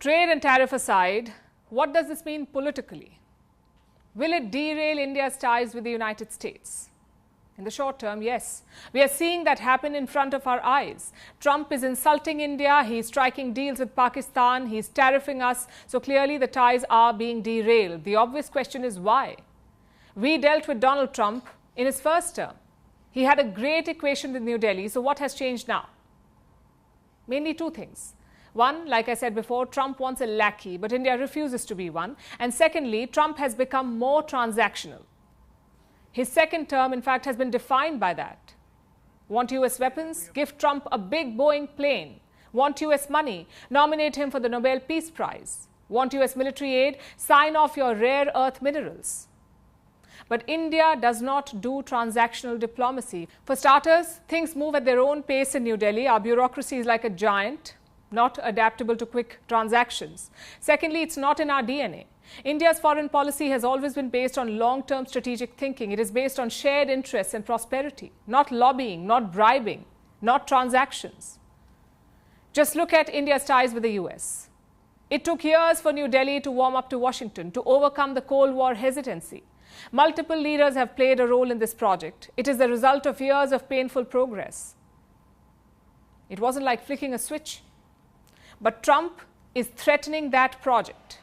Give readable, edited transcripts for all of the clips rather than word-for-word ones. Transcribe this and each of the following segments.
Trade and tariff aside, what does this mean politically? Will it derail India's ties with the United States? In the short term, yes. We are seeing that happen in front of our eyes. Trump is insulting India, he's striking deals with Pakistan, he's tariffing us, so clearly the ties are being derailed. The obvious question is why? We dealt with Donald Trump in his first term. He had a great equation with New Delhi, so what has changed now? Mainly two things. One, like I said before, Trump wants a lackey, but India refuses to be one. And secondly, Trump has become more transactional. His second term, in fact, has been defined by that. Want US weapons? Give Trump a big Boeing plane. Want US money? Nominate him for the Nobel Peace Prize. Want US military aid? Sign off your rare earth minerals. But India does not do transactional diplomacy. For starters, things move at their own pace in New Delhi. Our bureaucracy is like a giant, not adaptable to quick transactions. Secondly, it's not in our DNA. India's foreign policy has always been based on long-term strategic thinking. It is based on shared interests and prosperity, not lobbying, not bribing, not transactions. Just look at India's ties with the US. It took years for New Delhi to warm up to Washington, to overcome the Cold War hesitancy. Multiple leaders have played a role in this project. It is the result of years of painful progress. It wasn't like flicking a switch. But Trump is threatening that project.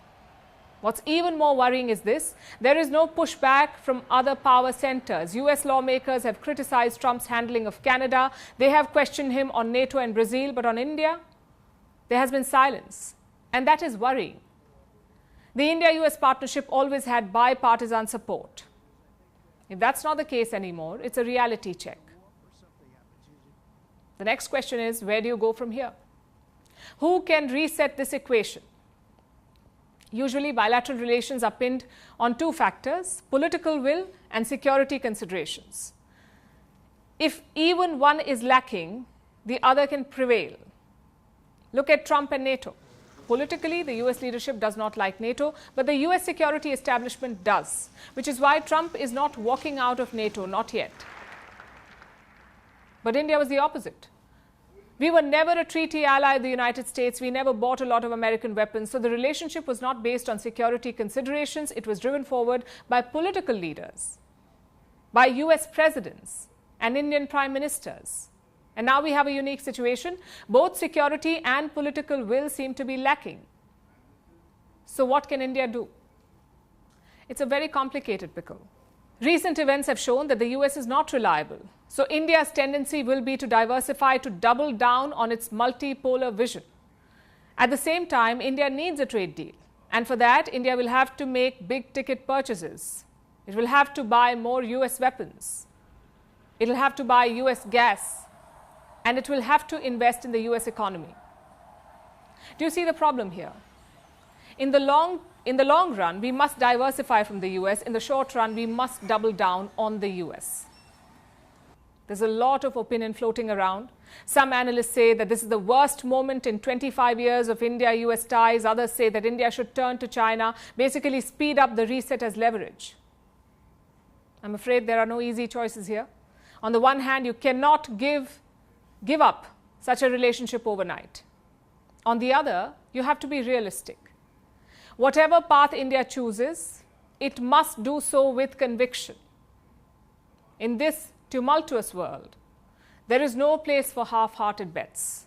What's even more worrying is this: there is no pushback from other power centers. US lawmakers have criticized Trump's handling of Canada. They have questioned him on NATO and Brazil, but on India, there has been silence. And that is worrying. The India-US partnership always had bipartisan support. If that's not the case anymore, it's a reality check. The next question is, where do you go from here? Who can reset this equation? Usually, bilateral relations are pinned on two factors: political will and security considerations. If even one is lacking, the other can prevail. Look at Trump and NATO. Politically, the US leadership does not like NATO, but the US security establishment does, which is why Trump is not walking out of NATO, not yet. But India was the opposite. We were never a treaty ally of the United States. We never bought a lot of American weapons. So the relationship was not based on security considerations. It was driven forward by political leaders, by US presidents and Indian prime ministers. And now we have a unique situation. Both security and political will seem to be lacking. So what can India do? It's a very complicated pickle. Recent events have shown that the US is not reliable. So India's tendency will be to diversify, to double down on its multipolar vision. At the same time, India needs a trade deal. And for that, India will have to make big ticket purchases. It will have to buy more US weapons. It will have to buy US gas. And it will have to invest in the US economy. Do you see the problem here? In the long run, we must diversify from the US. In the short run, we must double down on the US. There's a lot of opinion floating around. Some analysts say that this is the worst moment in 25 years of India-US ties. Others say that India should turn to China, basically speed up the reset as leverage. I'm afraid there are no easy choices here. On the one hand, you cannot give up such a relationship overnight. On the other, you have to be realistic. Whatever path India chooses, it must do so with conviction. In this tumultuous world, there is no place for half-hearted bets.